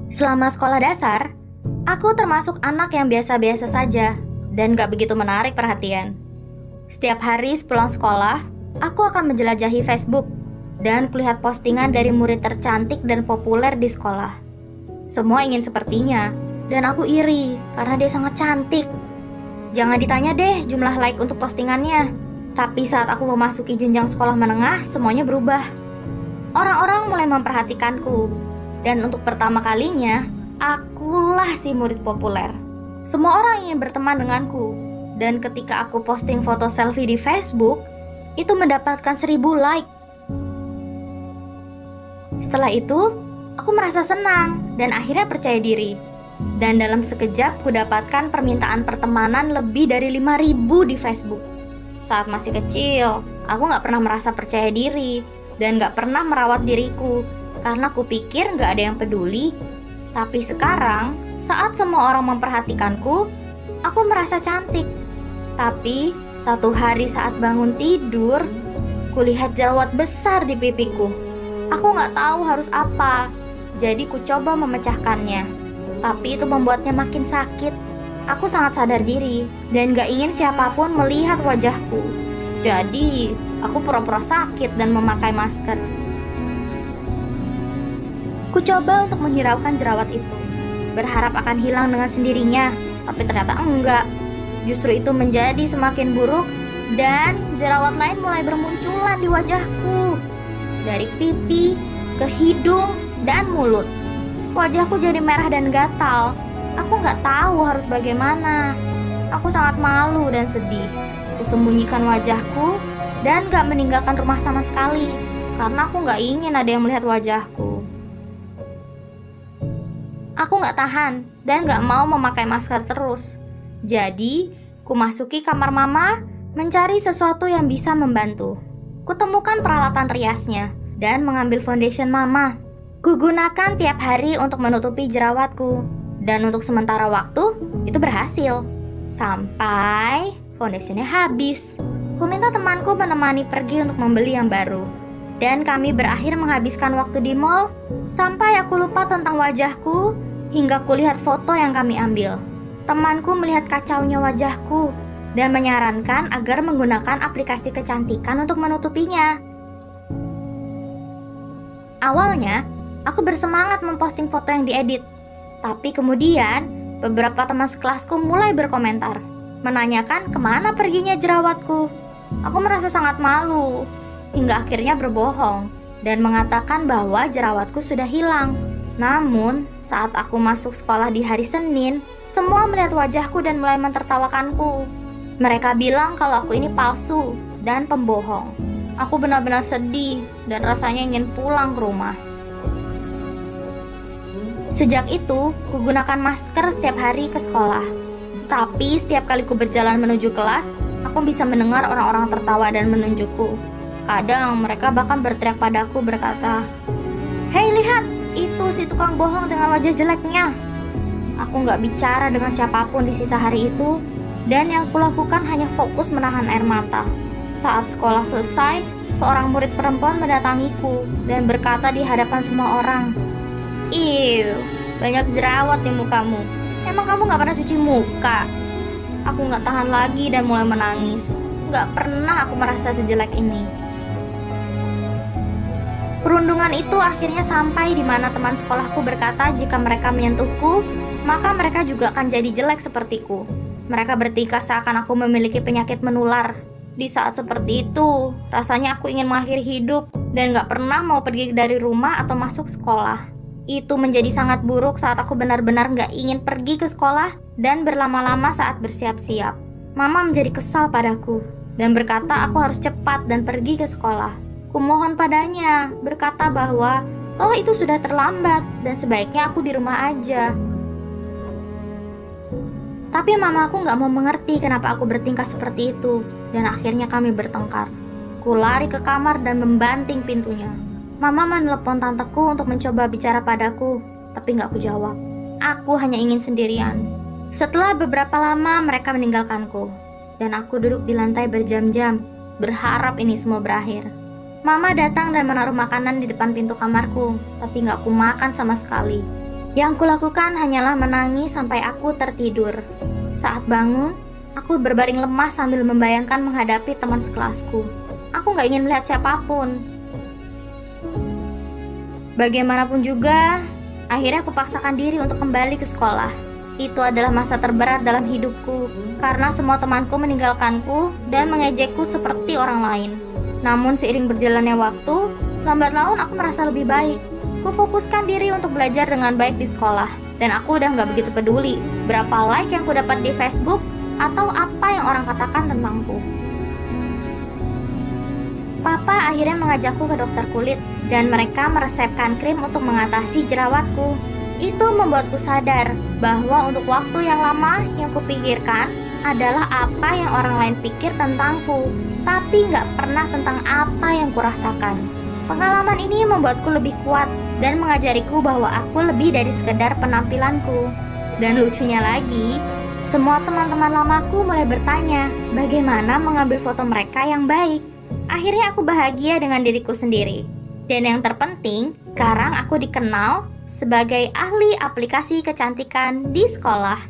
Selama sekolah dasar, aku termasuk anak yang biasa-biasa saja dan gak begitu menarik perhatian. Setiap hari sepulang sekolah, aku akan menjelajahi Facebook dan kulihat postingan dari murid tercantik dan populer di sekolah. Semua ingin sepertinya, dan aku iri karena dia sangat cantik. Jangan ditanya deh jumlah like untuk postingannya. Tapi saat aku memasuki jenjang sekolah menengah, semuanya berubah. Orang-orang mulai memperhatikanku, dan untuk pertama kalinya, akulah si murid populer. Semua orang ingin berteman denganku, dan ketika aku posting foto selfie di Facebook, itu mendapatkan 1000 like. Setelah itu, aku merasa senang dan akhirnya percaya diri. Dan dalam sekejap, ku dapatkan permintaan pertemanan lebih dari 5.000 di Facebook. Saat masih kecil, aku gak pernah merasa percaya diri dan gak pernah merawat diriku karena ku pikir gak ada yang peduli. Tapi sekarang, saat semua orang memperhatikanku, aku merasa cantik. Tapi satu hari saat bangun tidur, kulihat jerawat besar di pipiku. Aku gak tahu harus apa, jadi ku coba memecahkannya. Tapi itu membuatnya makin sakit. Aku sangat sadar diri dan gak ingin siapapun melihat wajahku. Jadi, aku pura-pura sakit dan memakai masker. Ku coba untuk menghiraukan jerawat itu, berharap akan hilang dengan sendirinya, tapi ternyata enggak. Justru itu menjadi semakin buruk dan jerawat lain mulai bermunculan di wajahku. Dari pipi, ke hidung, dan mulut. Wajahku jadi merah dan gatal. Aku gak tahu harus bagaimana. Aku sangat malu dan sedih. Aku sembunyikan wajahku dan gak meninggalkan rumah sama sekali, karena aku gak ingin ada yang melihat wajahku. Aku gak tahan dan gak mau memakai masker terus. Jadi, ku masuki kamar mama mencari sesuatu yang bisa membantu. Kutemukan peralatan riasnya dan mengambil foundation mama. Kugunakan tiap hari untuk menutupi jerawatku. Dan untuk sementara waktu, itu berhasil. Sampai foundationnya habis. Ku minta temanku menemani pergi untuk membeli yang baru. Dan kami berakhir menghabiskan waktu di mall, sampai aku lupa tentang wajahku, hingga kulihat foto yang kami ambil. Temanku melihat kacaunya wajahku, dan menyarankan agar menggunakan aplikasi kecantikan untuk menutupinya. Awalnya, aku bersemangat memposting foto yang diedit. Tapi kemudian, beberapa teman sekelasku mulai berkomentar, menanyakan kemana perginya jerawatku. Aku merasa sangat malu, hingga akhirnya berbohong, dan mengatakan bahwa jerawatku sudah hilang. Namun, saat aku masuk sekolah di hari Senin, semua melihat wajahku dan mulai mentertawakanku. Mereka bilang kalau aku ini palsu dan pembohong. Aku benar-benar sedih dan rasanya ingin pulang ke rumah. Sejak itu, ku gunakan masker setiap hari ke sekolah. Tapi setiap kali ku berjalan menuju kelas, aku bisa mendengar orang-orang tertawa dan menunjukku. Kadang mereka bahkan berteriak padaku berkata, "Hei lihat, itu si tukang bohong dengan wajah jeleknya." Aku gak bicara dengan siapapun di sisa hari itu, dan yang kulakukan hanya fokus menahan air mata. Saat sekolah selesai, seorang murid perempuan mendatangiku dan berkata di hadapan semua orang, "Iu, banyak jerawat di mukamu. Emang kamu gak pernah cuci muka?" Aku gak tahan lagi dan mulai menangis. Gak pernah aku merasa sejelek ini. Perundungan itu akhirnya sampai di mana teman sekolahku berkata jika mereka menyentuhku, maka mereka juga akan jadi jelek sepertiku. Mereka bertingkah seakan aku memiliki penyakit menular. Di saat seperti itu, rasanya aku ingin mengakhiri hidup dan gak pernah mau pergi dari rumah atau masuk sekolah. Itu menjadi sangat buruk saat aku benar-benar gak ingin pergi ke sekolah dan berlama-lama saat bersiap-siap. Mama menjadi kesal padaku dan berkata aku harus cepat dan pergi ke sekolah. Kumohon padanya, berkata bahwa toh itu sudah terlambat dan sebaiknya aku di rumah aja. Tapi mamaku gak mau mengerti kenapa aku bertingkah seperti itu, dan akhirnya kami bertengkar. Ku lari ke kamar dan membanting pintunya. Mama menelepon tanteku untuk mencoba bicara padaku, tapi gak ku jawab. Aku hanya ingin sendirian. Setelah beberapa lama mereka meninggalkanku, dan aku duduk di lantai berjam-jam, berharap ini semua berakhir. Mama datang dan menaruh makanan di depan pintu kamarku, tapi gak ku makan sama sekali. Yang kulakukan hanyalah menangis sampai aku tertidur. Saat bangun, aku berbaring lemah sambil membayangkan menghadapi teman sekelasku. Aku gak ingin melihat siapapun. Bagaimanapun juga, akhirnya aku paksakan diri untuk kembali ke sekolah. Itu adalah masa terberat dalam hidupku, karena semua temanku meninggalkanku dan mengejekku seperti orang lain. Namun seiring berjalannya waktu, lambat laun aku merasa lebih baik. Ku fokuskan diri untuk belajar dengan baik di sekolah, dan aku udah gak begitu peduli berapa like yang ku dapat di Facebook atau apa yang orang katakan tentangku. Papa akhirnya mengajakku ke dokter kulit, dan mereka meresepkan krim untuk mengatasi jerawatku. Itu membuatku sadar bahwa untuk waktu yang lama yang kupikirkan adalah apa yang orang lain pikir tentangku, tapi gak pernah tentang apa yang kurasakan. Pengalaman ini membuatku lebih kuat dan mengajariku bahwa aku lebih dari sekedar penampilanku. Dan lucunya lagi, semua teman-teman lamaku mulai bertanya bagaimana mengambil foto mereka yang baik. Akhirnya aku bahagia dengan diriku sendiri. Dan yang terpenting, sekarang aku dikenal sebagai ahli aplikasi kecantikan di sekolah.